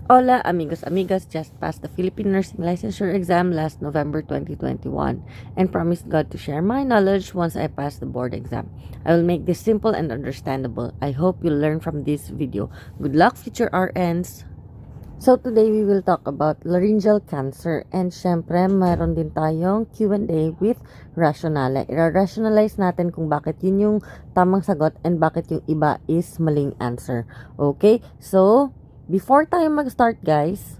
Hola amigos, amigas, just passed the Philippine Nursing Licensure exam last November 2021 and promised God to share my knowledge once I pass the board exam. I will make this simple and understandable. I hope you'll learn from this video. Good luck future RNs! So today we will talk about laryngeal cancer and syempre mayroon din tayong Q&A with rationale. I-rationalize natin kung bakit yun yung tamang sagot and bakit yung iba is maling answer. Okay? So, before tayo mag-start guys,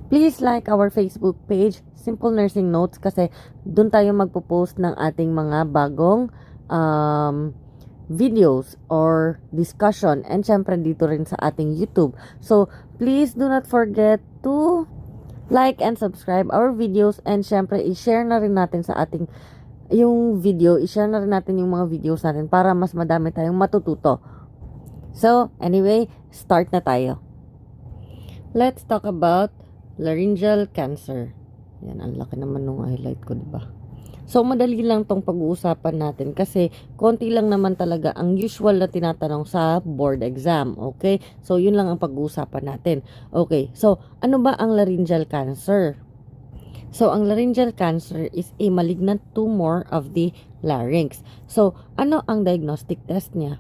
please like our Facebook page, Simple Nursing Notes, kasi dun tayo magpo-post ng ating mga bagong videos or discussion, and syempre dito rin sa ating YouTube. So, please do not forget to like and subscribe our videos, and syempre i-share na rin natin sa ating yung video, i-share na rin natin yung mga videos natin para mas madami tayong matututo. So, anyway, start na tayo. Let's talk about laryngeal cancer. Yan, ang laki naman nung highlight ko, diba? So, madali lang tong pag-uusapan natin kasi konti lang naman talaga ang usual na tinatanong sa board exam. Okay? So, yun lang ang pag-uusapan natin. Okay. So, ano ba ang laryngeal cancer? So, ang laryngeal cancer is a malignant tumor of the larynx. So, ano ang diagnostic test niya?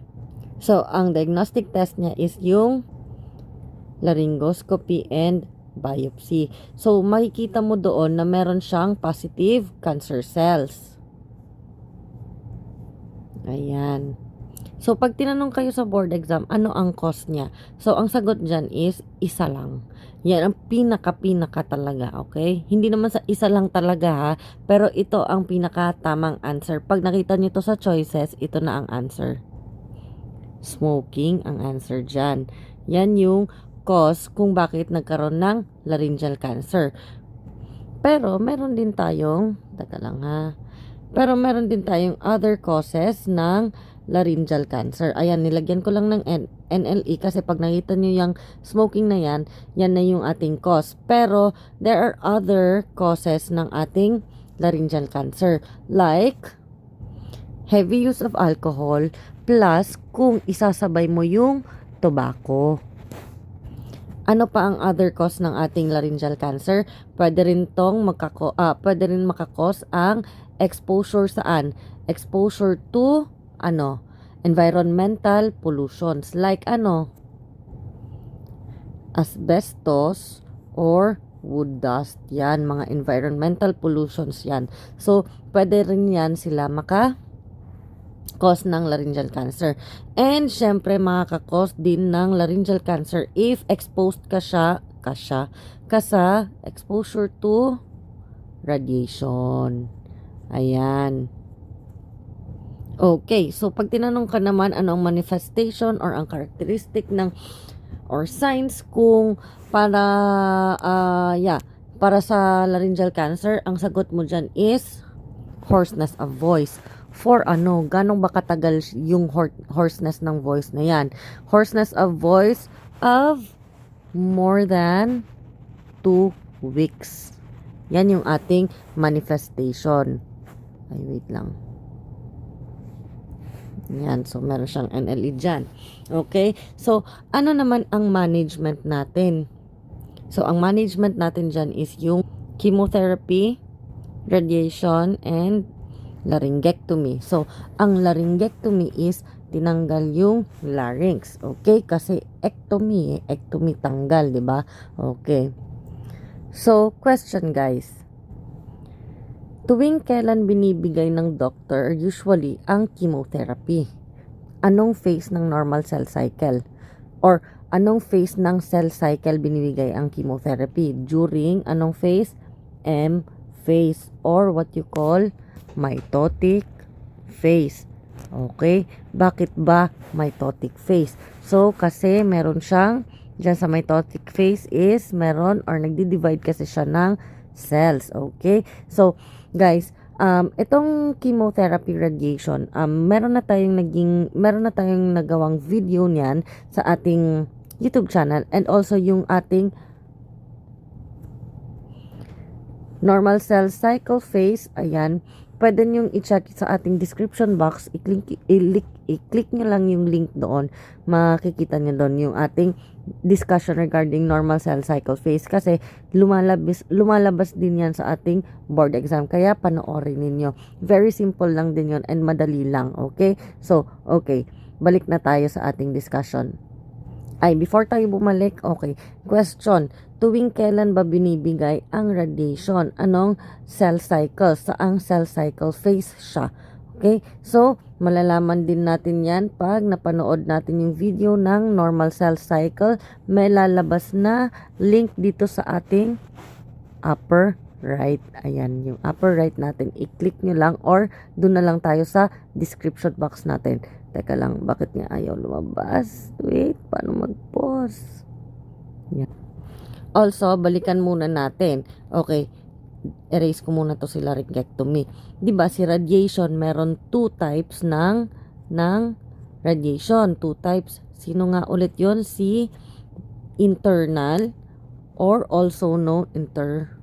So, ang diagnostic test niya is yung laryngoscopy and biopsy. So, makikita mo doon na meron siyang positive cancer cells. Ayan. So, pag tinanong kayo sa board exam, ano ang cause niya? So, ang sagot dyan is isa lang. Yan ang pinaka talaga, okay? Hindi naman sa isa lang talaga ha, pero ito ang pinaka-tamang answer. Pag nakita nyo to sa choices, ito na ang answer. Smoking ang answer dyan. Yan yung cause kung bakit nagkaroon ng laryngeal cancer. Pero meron din tayong, pero meron din tayong other causes ng laryngeal cancer. Ayan, nilagyan ko lang ng NLE kasi pag nakita nyo yung smoking na yan, yan na yung ating cause. Pero there are other causes ng ating laryngeal cancer, like heavy use of alcohol plus kung isasabay mo yung tobacco. Ano pa ang other cause ng ating laryngeal cancer? Pwede rin makakos ang exposure saan? Exposure to environmental pollutions like asbestos or wood dust. Yan, mga environmental pollutions yan. So, pwede rin yan sila cause ng laryngeal cancer. And syempre makaka-cause din ng laryngeal cancer if exposed ka sa exposure to radiation. Ayan. Okay, so pag tinanong ka naman ano ang manifestation or ang characteristic ng or signs kung para sa laryngeal cancer, ang sagot mo dyan is hoarseness of voice. For ganong ba katagal yung hoarseness ng voice na yan? Hoarseness of voice of more than 2 weeks. Yan yung ating manifestation. Ay, wait lang. Yan, so meron siyang NLE dyan. Okay? So, ano naman ang management natin? So, ang management natin dyan is yung chemotherapy, radiation, and laryngectomy. So, ang laryngectomy is tinanggal yung larynx. Okay? Kasi ectomy tanggal, di ba? Okay. So, question guys. Tuwing kailan binibigay ng doctor usually ang chemotherapy? Anong phase ng normal cell cycle? Or anong phase ng cell cycle binibigay ang chemotherapy? During anong phase? M phase or what you call mitotic phase. Okay? Bakit ba mitotic phase? So, kasi meron siyang, dyan sa mitotic phase is meron or nagdi-divide kasi siya ng cells. Okay? So, guys, itong chemotherapy radiation, meron na tayong nagawang video niyan sa ating YouTube channel, and also yung ating normal cell cycle phase, ayan, pwede nyong i-check sa ating description box, i-click nyo lang yung link doon, makikita nyo doon yung ating discussion regarding normal cell cycle phase kasi lumalabas din yan sa ating board exam, kaya panoorin ninyo. Very simple lang din yon and madali lang, okay? So, okay, balik na tayo sa ating discussion. Before tayo bumalik, okay, question, tuwing kailan ba binibigay ang radiation? Anong cell cycle? Saang cell cycle phase siya? Okay, so malalaman din natin yan pag napanood natin yung video ng normal cell cycle. May lalabas na link dito sa ating upper right. Ayan, yung upper right natin. I-click nyo lang or doon na lang tayo sa description box natin. Teka lang, bakit niya ayaw lumabas? Wait, paano mag-pause? Yan. Also, balikan muna natin. Okay, erase ko muna to si laryngectomy. Diba si radiation, meron 2 types ng radiation. 2 types. Sino nga ulit yon? Si internal or also known internal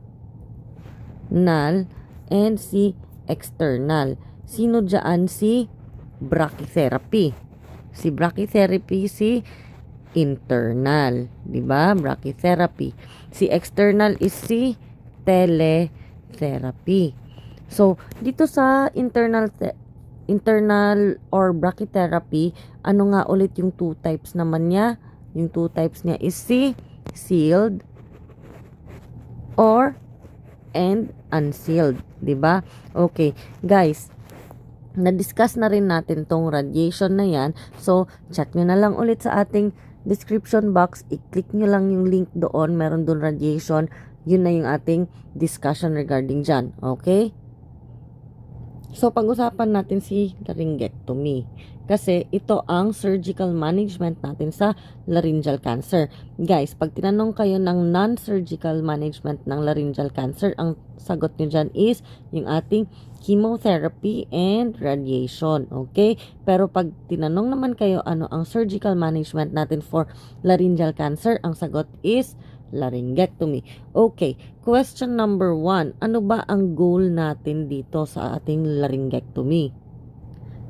and si external. Sino dyan? Si brachytherapy. Si brachytherapy, si internal. Diba? Brachytherapy. Si external is si teletherapy. So, dito sa internal or brachytherapy, ano nga ulit yung 2 types naman niya? Yung 2 types niya is si sealed and unsealed. Diba? Okay. Guys, na-discuss na rin natin tong radiation na yan. So, check nyo na lang ulit sa ating description box. I-click nyo lang yung link doon. Meron doon radiation. Yun na yung ating discussion regarding dyan. Okay? So, pag-usapan natin si laryngectomy. Kasi ito ang surgical management natin sa laryngeal cancer. Guys, pag tinanong kayo ng non-surgical management ng laryngeal cancer, ang sagot nyo dyan is yung ating chemotherapy and radiation. Okay? Pero pag tinanong naman kayo ano ang surgical management natin for laryngeal cancer, ang sagot is laryngectomy. Okay, question number 1. Ano ba ang goal natin dito sa ating laryngectomy?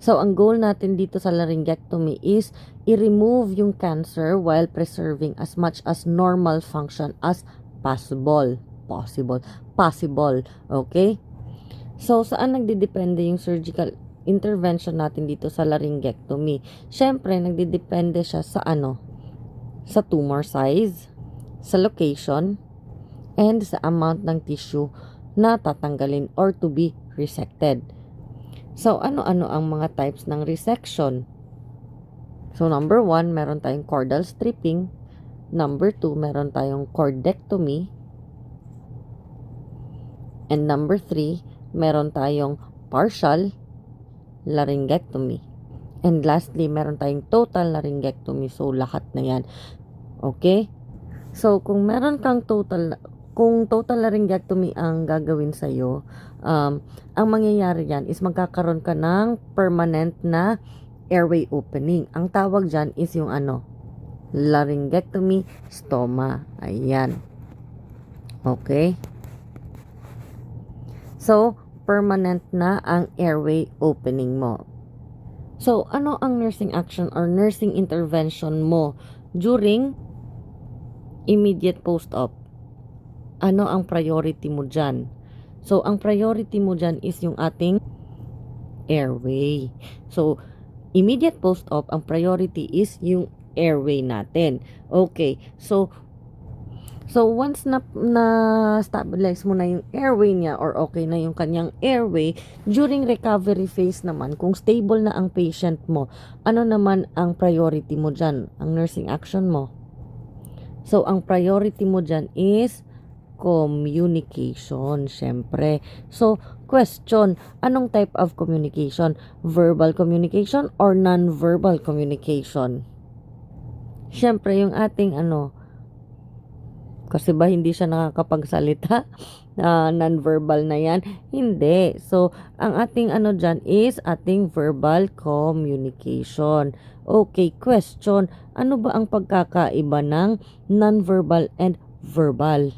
So, ang goal natin dito sa laryngectomy is i-remove yung cancer while preserving as much as normal function as possible. Possible. Okay? So, saan nagdidepende yung surgical intervention natin dito sa laryngectomy? Siyempre, nagdidepende siya sa ano? Sa tumor size, sa location, and sa amount ng tissue na tatanggalin or to be resected. So, ano-ano ang mga types ng resection? So, number 1, meron tayong chordal stripping. Number 2, meron tayong chordectomy. And number 3, meron tayong partial laryngectomy. And lastly, meron tayong total laryngectomy. So, lahat na yan. Okay? So, kung meron kang total laryngectomy ang gagawin sa'yo, ang mangyayari yan is magkakaroon ka ng permanent na airway opening. Ang tawag dyan is yung laryngectomy stoma. Ayan. Okay? So, permanent na ang airway opening mo. So, ano ang nursing action or nursing intervention mo during immediate post-op? Ano ang priority mo dyan? So, ang priority mo dyan is yung ating airway. So, immediate post-op, ang priority is yung airway natin. Okay. So once na stabilize mo na yung airway niya or okay na yung kanyang airway, during recovery phase naman, kung stable na ang patient mo, ano naman ang priority mo dyan? Ang nursing action mo? So, ang priority mo dyan is communication, syempre. So, question, anong type of communication? Verbal communication or non-verbal communication? Syempre, yung ating kasi ba hindi siya nakakapagsalita? Non-verbal na yan? Hindi. So, ang ating dyan is ating verbal communication. Okay, question. Ano ba ang pagkakaiba ng non-verbal and verbal?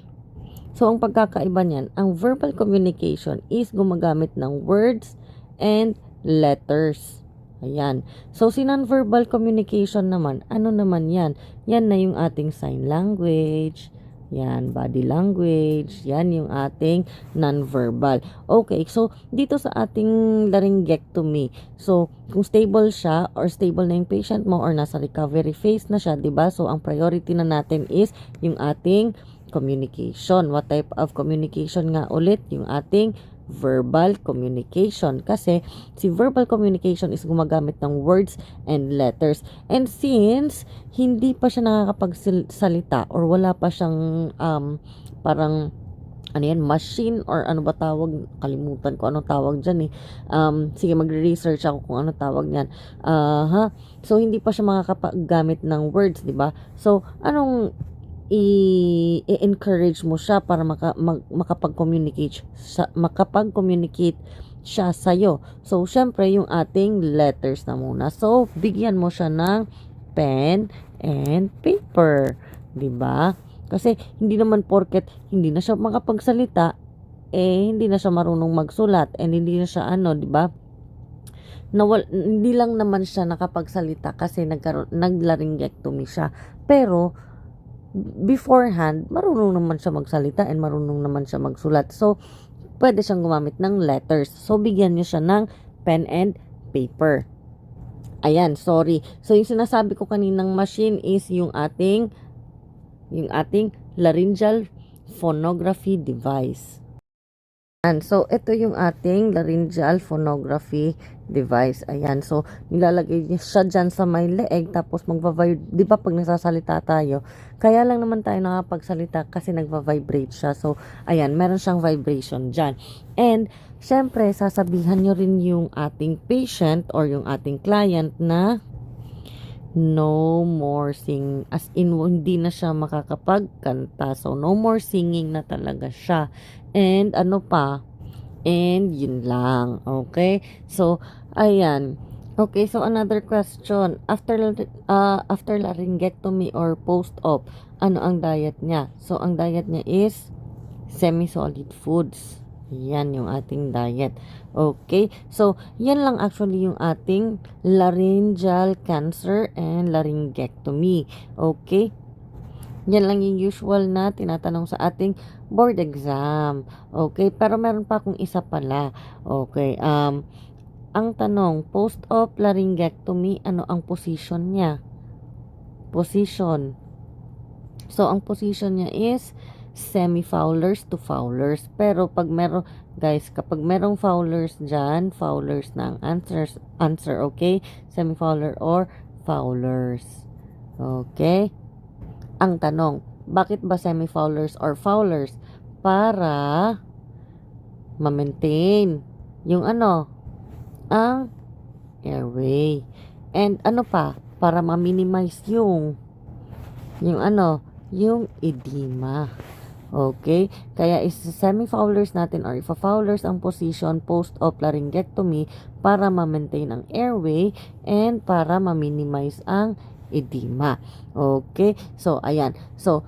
So, ang pagkakaiba niyan, ang verbal communication is gumagamit ng words and letters. Ayan. So, si non-verbal communication naman, ano naman yan? Yan na yung ating sign language, yan, body language, yan yung ating non-verbal. Okay, so, dito sa ating laryngectomy, so, kung stable siya or stable na yung patient mo or nasa recovery phase na siya, 'di ba? So, ang priority na natin is yung ating communication. What type of communication nga ulit? Yung ating verbal communication. Kasi si verbal communication is gumagamit ng words and letters. And since hindi pa siya nakakapagsalita or wala pa siyang parang ano yan, machine or ano ba tawag, kalimutan ko anong tawag dyan eh. Sige, magre-research ako kung ano tawag niyan. So, hindi pa siya makakagamit ng words, di ba? So, anong i-encourage mo siya para makapag-communicate siya sa'yo. So, syempre, yung ating letters na muna. So, bigyan mo siya ng pen and paper. 'Di ba? Kasi, hindi naman porket hindi na siya makapagsalita, hindi na siya marunong magsulat, and hindi na siya 'di ba? Hindi lang naman siya nakapagsalita kasi naglaryngectomy siya. Pero, beforehand, marunong naman siya magsalita and marunong naman siya magsulat. So, pwede siyang gumamit ng letters. So, bigyan niyo siya ng pen and paper. Ayan, sorry. So, yung sinasabi ko kaninang machine is yung ating laryngeal phonography device. And so, ito yung ating laryngeal phonography device. Ayan. So, nilalagay niya siya dyan sa may leeg, tapos magva-vibrate. Di ba pag nasasalita tayo, kaya lang naman tayo nakapagsalita kasi nagva-vibrate siya. So, ayan, meron siyang vibration dyan. And, syempre, sasabihan nyo rin yung ating patient or yung ating client na no more sing, as in hindi na siya makakapagkanta. So, no more singing na talaga siya. And ano pa? And yun lang. Okay? So, ayan. Okay, so another question. After laryngectomy or post-op, ano ang diet niya? So, ang diet niya is semi-solid foods. Yan yung ating diet. Okay? So, yan lang actually yung ating laryngeal cancer and laryngectomy. Okay? Yan lang yung usual na tinatanong sa ating board exam. Okay? Pero meron pa akong isa pala. Okay. Ang tanong, post-op laryngectomy, ano ang position niya? Position. So, ang position niya is semi-fowlers to fowlers. Pero pag meron, guys, kapag merong fowlers dyan, fowlers na ang answer, okay? Semi-fowler or fowlers. Okay? Ang tanong, bakit ba semi-fowlers or fowlers? Para ma-maintain yung ang airway. And ano pa? Para ma-minimize yung yung edema. Okay? Kaya is semi-fowlers natin or ifa-fowlers ang position post-op laryngectomy para ma-maintain ang airway and para ma-minimize ang edema. Okay? So, ayan. So,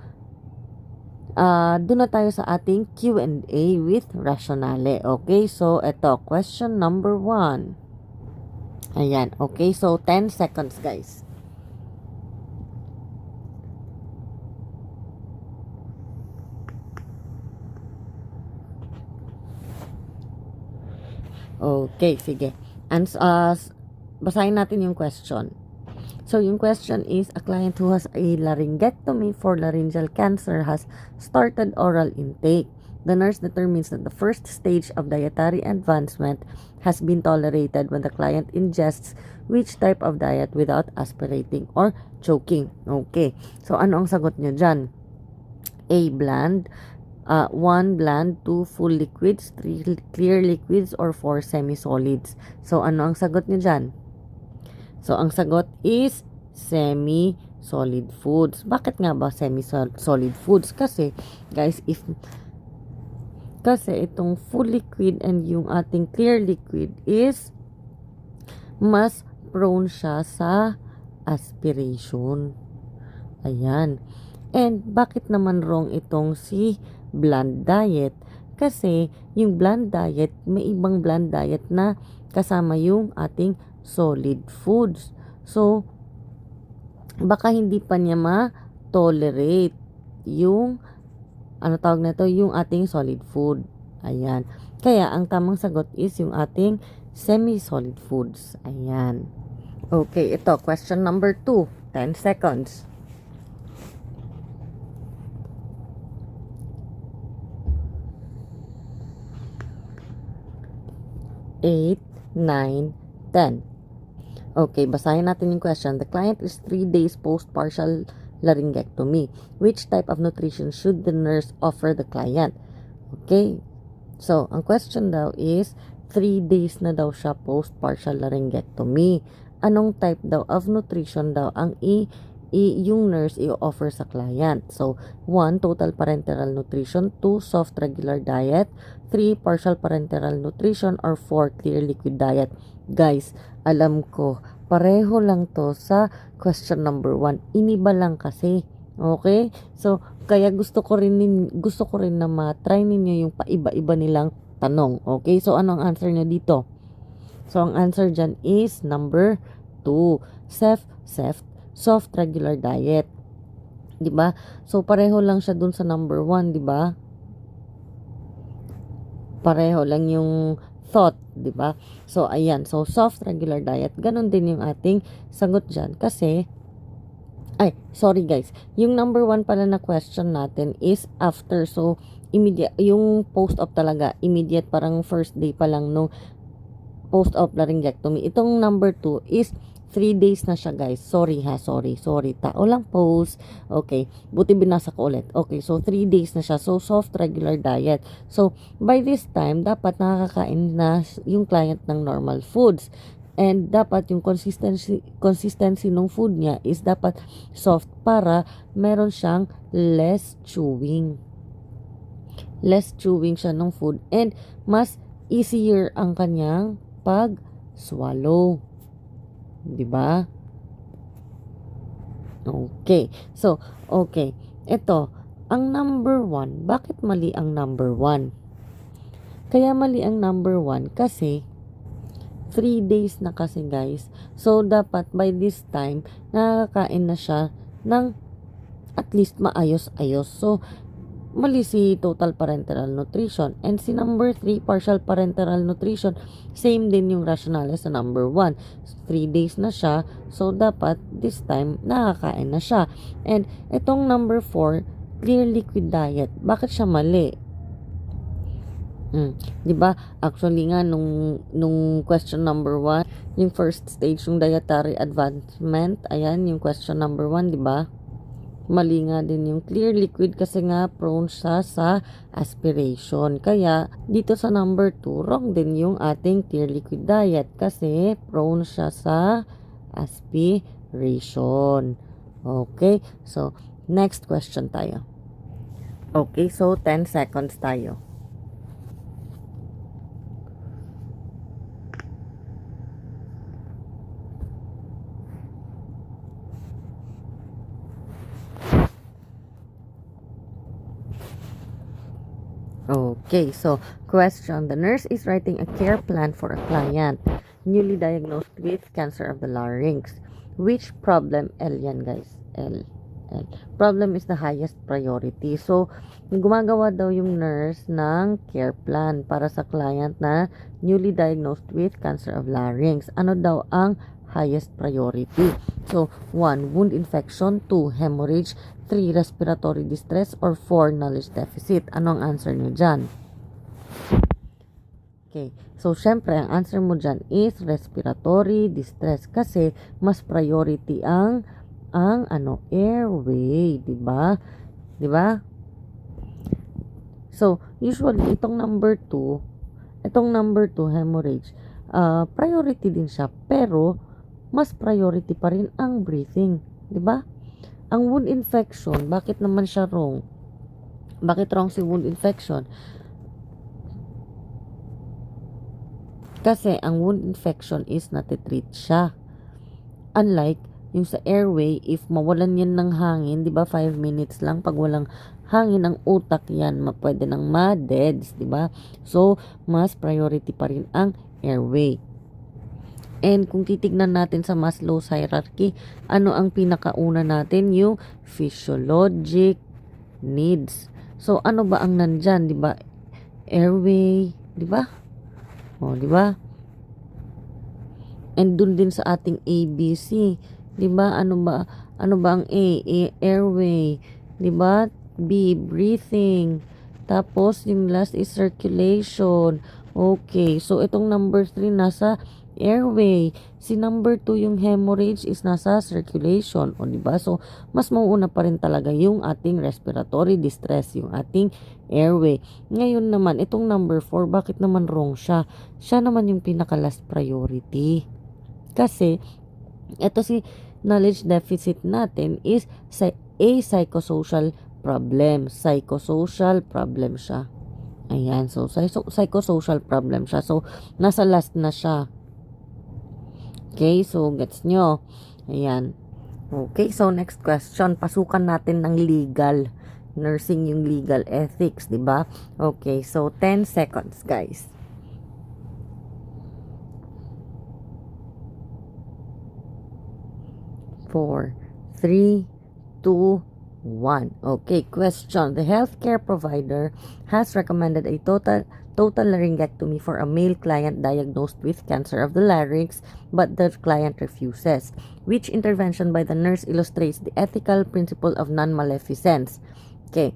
doon na tayo sa ating Q&A with Rationale. Okay? So, eto, question number 1. Ayan. Okay? So, 10 seconds, guys. Okay, sige. And, basahin natin yung question. So, yung question is, a client who has a laryngectomy for laryngeal cancer has started oral intake. The nurse determines that the first stage of dietary advancement has been tolerated when the client ingests which type of diet without aspirating or choking. Okay. So, ano ang sagot nyo dyan? A, bland. 1 bland, 2 full liquids, 3 clear liquids, or 4 semi-solids. So, ano ang sagot nyo dyan? So, ang sagot is semi-solid foods. Bakit nga ba semi-solid foods? Kasi, guys, kasi itong full liquid and yung ating clear liquid is mas prone siya sa aspiration. Ayan. And bakit naman wrong itong si bland diet? Kasi yung bland diet, may ibang bland diet na kasama yung ating solid foods. So, baka hindi pa niya ma-tolerate yung tawag na ito, yung ating solid food. Ayan. Kaya, ang tamang sagot is yung ating semi-solid foods. Ayan. Okay, ito, question number 2. 10 seconds. 8, 9, 10. Okay, basahin natin yung question. The client is 3 days post-partial laryngectomy. Which type of nutrition should the nurse offer the client? Okay. So, ang question daw is, 3 days na daw siya post-partial laryngectomy. Anong type daw of nutrition daw ang yung nurse i-offer sa client? So, 1. Total parenteral nutrition. 2. Soft regular diet. 3. Partial parenteral nutrition. Or 4. Clear liquid diet. Guys, alam ko, pareho lang to sa question number 1. Iniba lang kasi. Okay? So, kaya gusto ko rin na ma-try ninyo yung paiba-iba nilang tanong. Okay? So, anong answer nyo dito? So, ang answer dyan is number 2. Soft regular diet. 'Di ba? So, pareho lang siya dun sa number 1, 'di ba? Pareho lang yung thought, 'di ba? So, ayan. So, soft regular diet. Ganon din yung ating sagot dyan. Kasi, sorry guys. Yung number 1 pala na question natin is after. So, immediate, yung post-op talaga, immediate, parang first day pa lang nung post-op laryngectomy. Itong number 2 is 3 days na siya guys. Sorry ha, sorry. Tao lang post. Okay, buti binasa ko ulit. Okay, so 3 days na siya. So, soft regular diet. So, by this time, dapat nakakakain na yung client ng normal foods. And dapat yung consistency ng food niya is dapat soft para meron siyang less chewing. Less chewing siya ng food and mas easier ang kanyang pag-swallow. 'Di ba? Okay. So, okay. Ito, ang number 1, bakit mali ang number 1? Kaya mali ang number 1 kasi 3 days na kasi guys. So, dapat by this time, nakakain na siya ng at least maayos-ayos. So, mali si total parenteral nutrition. And si number 3, partial parenteral nutrition, same din yung rationale sa number 1. 3 days na siya. So, dapat this time, nakakain na siya. And itong number 4, clear liquid diet. Bakit siya mali? 'Di ba? Actually nga nung question number 1, yung first stage yung dietary advancement, ayan yung question number 1, 'di ba? Mali nga din yung clear liquid kasi nga prone siya sa aspiration. Kaya dito sa number 2, wrong din yung ating clear liquid diet kasi prone siya sa aspiration. Okay? So, next question tayo. Okay, so 10 seconds tayo. Okay, so question. The nurse is writing a care plan for a client newly diagnosed with cancer of the larynx. Which problem? L yan guys. L. Problem is the highest priority. So, gumagawa daw yung nurse ng care plan para sa client na newly diagnosed with cancer of larynx. Ano daw ang highest priority? So, 1. Wound infection. 2. Hemorrhage. 3. Respiratory distress. Or 4. Knowledge deficit. Ano ang answer nyo dyan? Okay. So, syempre, ang answer mo dyan is respiratory distress kasi mas priority ang airway, 'di ba? 'Di ba? So, usually itong number 2, hemorrhage, priority din siya, pero mas priority pa rin ang breathing, 'di ba? Ang wound infection, bakit naman siya wrong? Bakit wrong si wound infection? Kasi ang wound infection is natitreat siya. Unlike yung sa airway, if mawalan yan ng hangin, di ba 5 minutes lang, pag walang hangin ang utak yan, pwede nang ma-deads, di ba? So, mas priority pa rin ang airway. And kung titignan natin sa Maslow's hierarchy, ano ang pinakauna natin? Yung physiologic needs. So, ano ba ang nandyan, di ba? Airway, di ba? O, di ba? And dun din sa ating ABC, 'di ba? Ano ba ang airway, 'di ba? B, breathing. Tapos yung last is circulation. Okay, so itong number 3 nasa airway. Si number 2 yung hemorrhage is nasa circulation, o 'di ba? So mas mauuna pa rin talaga yung ating respiratory distress, yung ating airway. Ngayon naman itong number 4, bakit naman wrong siya? Siya naman yung pinaka last priority. Kasi, ito si knowledge deficit natin is a psychosocial problem. Psychosocial problem siya. Ayan, so psychosocial problem siya. So, nasa last na siya. Okay, so gets nyo. Ayan. Okay, so next question. Pasukan natin ng legal. Nursing yung legal ethics, di ba? Okay, so 10 seconds, guys. 4, 3, 2, 1. Okay, question. The healthcare provider has recommended a total laryngectomy for a male client diagnosed with cancer of the larynx, but the client refuses. Which intervention by the nurse illustrates the ethical principle of non-maleficence? Okay.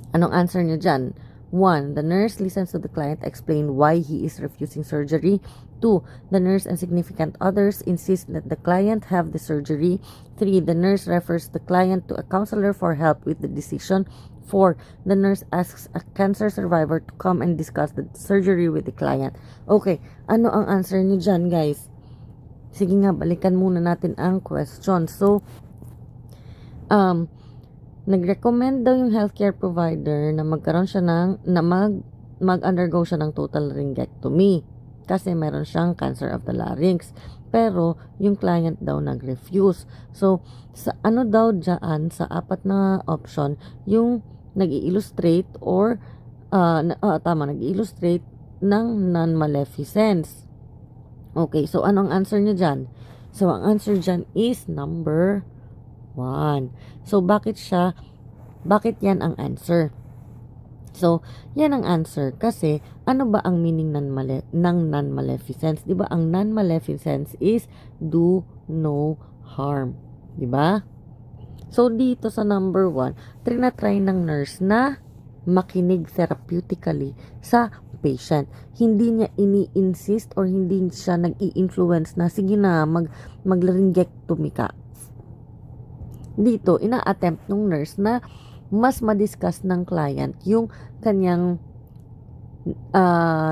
Anong answer nyo dyan? 1. The nurse listens to the client explain why he is refusing surgery. 2. The nurse and significant others insist that the client have the surgery. 3. The nurse refers the client to a counselor for help with the decision. 4. The nurse asks a cancer survivor to come and discuss the surgery with the client. Okay, ano ang answer niyo dyan, guys? Sige nga, balikan muna natin ang question. So, nag-recommend daw yung healthcare provider na magkaroon siya mag-undergo siya ng total laryngectomy kasi meron siyang cancer of the larynx. Pero yung client daw nag-refuse. So, sa ano daw dyan sa apat na option, yung nag-i-illustrate or nag-i-illustrate ng non-maleficence. Okay, so anong answer niya dyan? So, ang answer dyan is number 1. So, bakit yan ang answer? So, yan ang answer. Kasi, ano ba ang meaning ng non-maleficence? Diba, ang non-maleficence is do no harm. Diba? So, dito sa number 1, trinatry ng nurse na makinig therapeutically sa patient. Hindi niya ini-insist or hindi siya nag-i-influence na, sige na, mag-laryngectomy ka. Dito, ina-attempt ng nurse na mas ma-discuss ng client yung kanyang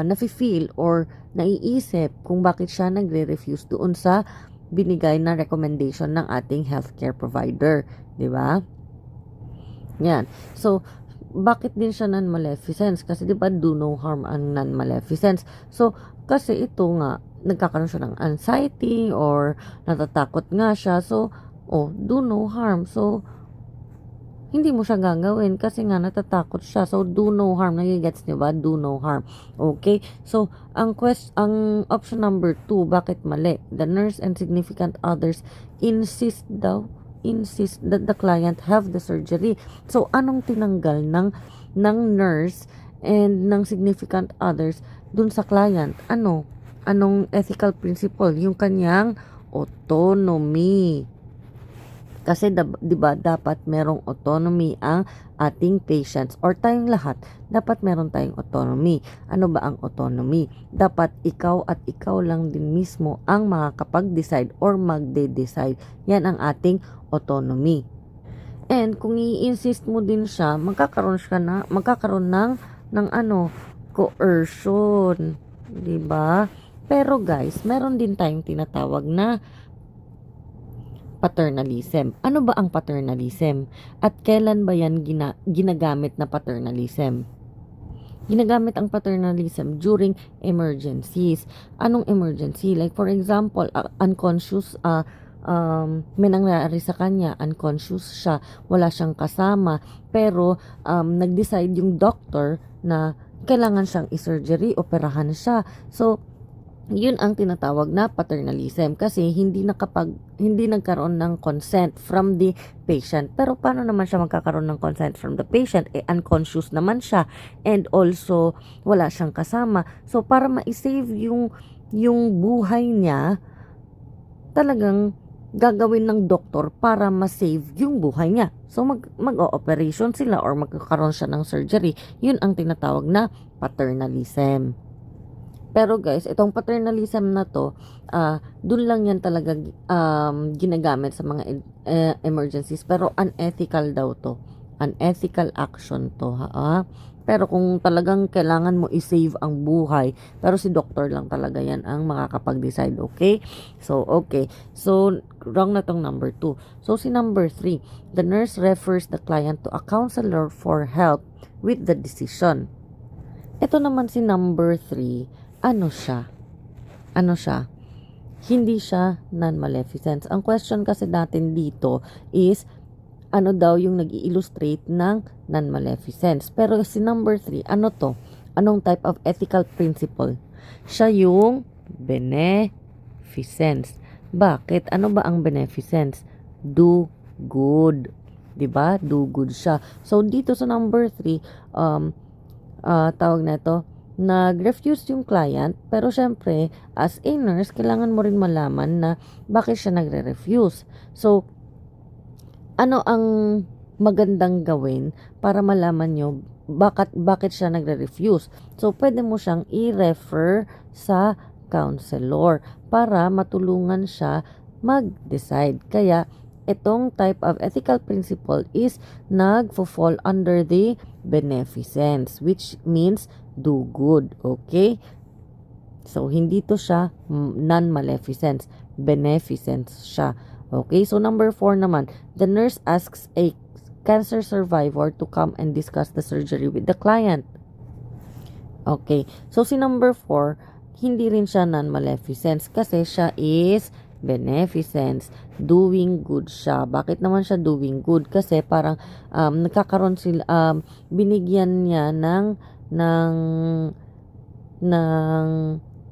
nafe-feel or naiisip kung bakit siya nagre-refuse doon sa binigay na recommendation ng ating healthcare provider. Diba? Yan. So, bakit din siya non-maleficence? Kasi diba, do no harm ang non-maleficence. So, kasi ito nga, nagkakaroon siya ng anxiety or natatakot nga siya. So, do no harm. So, hindi mo siya gagawin kasi nga natatakot siya. So, do no harm. Nagigets niyo ba? Do no harm. Okay? So, ang option number 2, bakit mali? The nurse and significant others insist that the client have the surgery. So, anong tinanggal ng nurse and ng significant others dun sa client? Anong ethical principle? Yung kanyang autonomy. Kasi diba dapat merong autonomy ang ating patients or tayong lahat. Dapat meron tayong autonomy. Ano ba ang autonomy? Dapat ikaw at ikaw lang din mismo ang makakapag-decide or magde-decide. Yan ang ating autonomy. And kung i-insist mo din siya, magkakaroon ng coercion. Diba? Pero guys, meron din tayong tinatawag na paternalism. Ano ba ang paternalism? At kailan ba yan ginagamit na paternalism? Ginagamit ang paternalism during emergencies. Anong emergency? Like for example, unconscious may nangyari sa kanya, unconscious siya, wala siyang kasama, pero nag-decide yung doctor na kailangan siyang i-surgery, operahan siya. So, yun ang tinatawag na paternalism kasi hindi nagkaroon ng consent from the patient. Pero paano naman siya magkakaroon ng consent from the patient? Unconscious naman siya and also wala siyang kasama. So para ma-save yung buhay niya, talagang gagawin ng doktor para ma-save yung buhay niya. So mag-o-operation sila or magkakaroon siya ng surgery. Yun ang tinatawag na paternalism. Pero guys, itong paternalism na to, dun lang yan talaga ginagamit sa mga emergencies. Pero unethical daw to. Unethical action to. Pero kung talagang kailangan mo i-save ang buhay, pero si doctor lang talaga yan ang makakapag-decide, okay? So, okay. So, wrong na tong number 2. So, si number 3, the nurse refers the client to a counselor for help with the decision. Ito naman si number 3, ano siya? Hindi siya non-maleficence. Ang question kasi natin dito is, ano daw yung nag-i-illustrate ng non-maleficence. Pero si number 3, ano to? Anong type of ethical principle? Siya yung beneficence. Bakit? Ano ba ang beneficence? Do good. 'Di ba? Do good siya. So, dito sa number 3, tawag na ito, nag-refuse yung client, pero syempre, as a nurse, kailangan mo rin malaman na bakit siya nagre-refuse. So, ano ang magandang gawin para malaman nyo bakit siya nagre-refuse? So, pwede mo siyang i-refer sa counselor para matulungan siya mag-decide. Kaya, itong type of ethical principle is nagfo-fall under the beneficence, which means do good, okay? So, hindi to siya non-maleficence, beneficence siya. Okay, so number 4 naman, the nurse asks a cancer survivor to come and discuss the surgery with the client. Okay, so si number 4, hindi rin siya non-maleficence kasi siya is beneficence, doing good siya. Bakit naman siya doing good? Kasi parang nagkakaroon sila, binigyan niya ng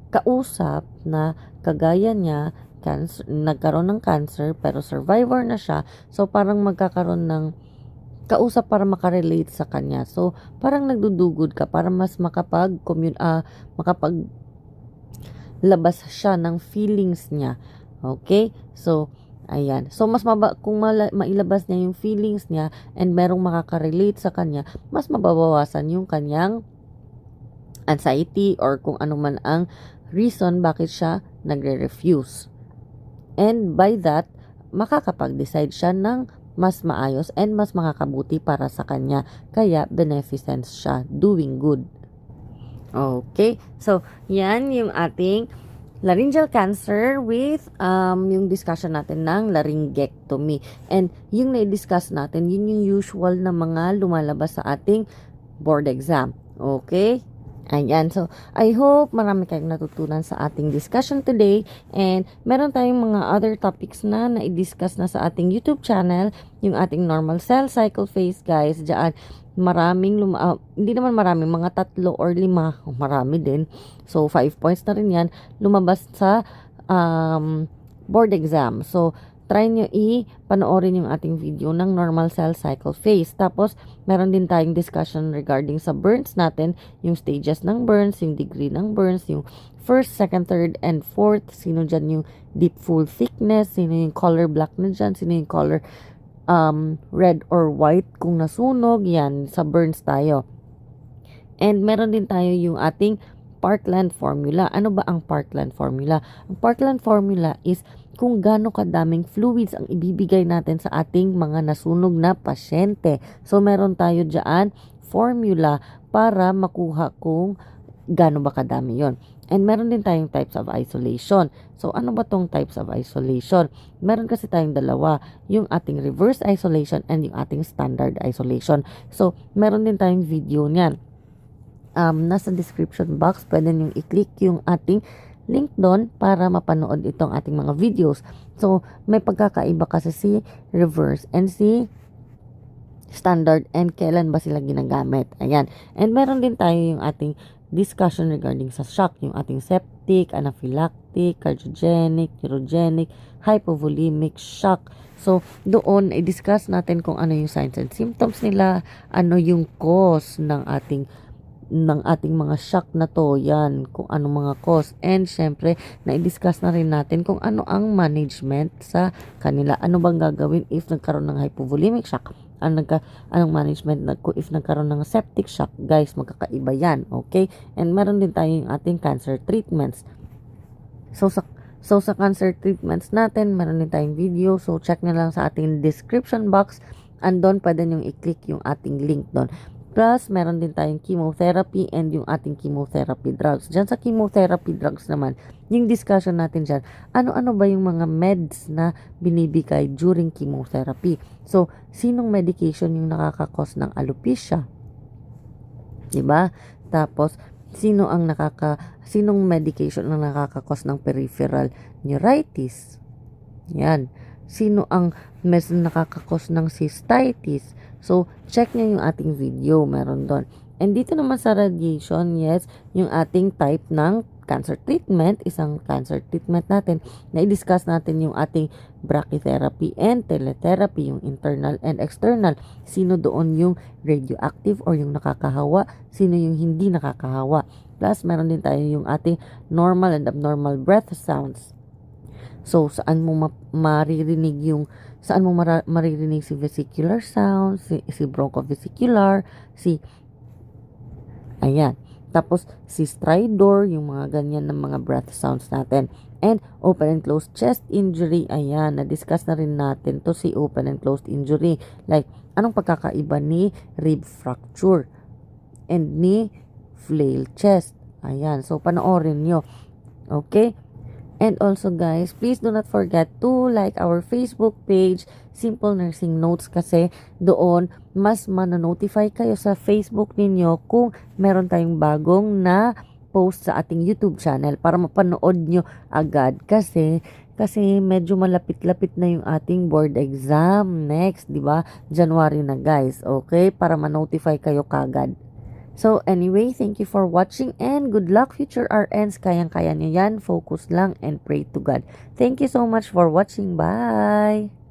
kausap na kagaya niya, nagkaroon ng cancer pero survivor na siya. So parang magkakaroon ng kausap para makarelate sa kanya. So parang nagdudugod ka para mas makapaglabas siya ng feelings niya. Okay? So, ayan. So, mas kung mailabas niya yung feelings niya and merong makakarelate sa kanya, mas mababawasan yung kanyang anxiety or kung ano man ang reason bakit siya nagre-refuse. And by that, makakapag-decide siya ng mas maayos and mas makakabuti para sa kanya. Kaya, beneficence siya. Doing good. Okay? So, yan yung ating laryngeal cancer with yung discussion natin ng laryngectomy. And yung na-discuss natin, yun yung usual na mga lumalabas sa ating board exam. Okay? Ayan. So, I hope marami kayong natutunan sa ating discussion today. And meron tayong mga other topics na na-discuss na sa ating YouTube channel. Yung ating normal cell cycle phase, guys. Diyan, maraming hindi naman maraming, mga 3 or 5, marami din. So 5 points na rin yan lumabas sa board exam. So try nyo panoorin yung ating video ng normal cell cycle phase. Tapos meron din tayong discussion regarding sa burns natin, yung stages ng burns, yung degree ng burns, yung first, second, third, and fourth, sino dyan yung deep full thickness, sino yung color black na dyan, sino yung color red or white kung nasunog, yan, sa burns tayo. And meron din tayo yung ating Parkland formula. Ano ba ang Parkland formula? Ang Parkland formula is kung gaano kadaming fluids ang ibibigay natin sa ating mga nasunog na pasyente. So, meron tayo dyan formula para makuha kung gaano ba kadami yon. And meron din tayong types of isolation. So, ano ba tong types of isolation? Meron kasi tayong dalawa, yung ating reverse isolation and yung ating standard isolation. So, meron din tayong video niyan. Nasa description box, pwede nyo i-click yung ating link doon para mapanood itong ating mga videos. So, may pagkakaiba kasi si reverse and si standard and kailan ba sila ginagamit. Ayan. And meron din tayo yung ating discussion regarding sa shock, yung ating septic, anaphylactic, cardiogenic, neurogenic, hypovolemic shock. So, doon i-discuss natin kung ano yung signs and symptoms nila, ano yung cause ng ating mga shock na to, yan, kung ano mga cause. And syempre, na-discuss na rin natin kung ano ang management sa kanila. Ano bang gagawin if nagkaroon ng hypovolemic shock? Anong management if nagkaroon ng septic shock? Guys, magkakaiba yan, okay? And meron din tayo yung ating cancer treatments. So sa cancer treatments natin, meron din tayong video. So, check na lang sa ating description box. Andon, pwede nyo i-click yung ating link doon. Plus, meron din tayong chemotherapy and yung ating chemotherapy drugs. Diyan sa chemotherapy drugs naman, yung discussion natin dyan, ano-ano ba yung mga meds na binibigay during chemotherapy? So, sinong medication yung nakakakos ng alopecia? Diba? Tapos, sinong medication ang nakakakos ng peripheral neuritis? Yan. Sino ang nakakakos ng cystitis? So, check nyo yung ating video. Meron doon. And dito naman sa radiation, yes, yung ating type ng cancer treatment, isang cancer treatment natin, na i-discuss natin yung ating brachytherapy and teletherapy, yung internal and external. Sino doon yung radioactive or yung nakakahawa, sino yung hindi nakakahawa. Plus, meron din tayo yung ating normal and abnormal breath sounds. So, saan mo maririnig si vesicular sound, si bronchovesicular, ayan. Tapos, si stridor, yung mga ganyan ng mga breath sounds natin. And open and closed chest injury, ayan, na-discuss na rin natin to si open and closed injury. Like, anong pagkakaiba ni rib fracture and ni flail chest? Ayan, so panoorin nyo. Okay? And also guys, please do not forget to like our Facebook page, Simple Nursing Notes, kasi doon mas manonotify kayo sa Facebook ninyo kung meron tayong bagong na post sa ating YouTube channel para mapanood nyo agad kasi medyo malapit-lapit na yung ating board exam next, di ba? January na guys, okay? Para ma-notify kayo kagad. So anyway, thank you for watching and good luck future RNs. Kayang-kaya nyo yan. Focus lang and pray to God. Thank you so much for watching. Bye!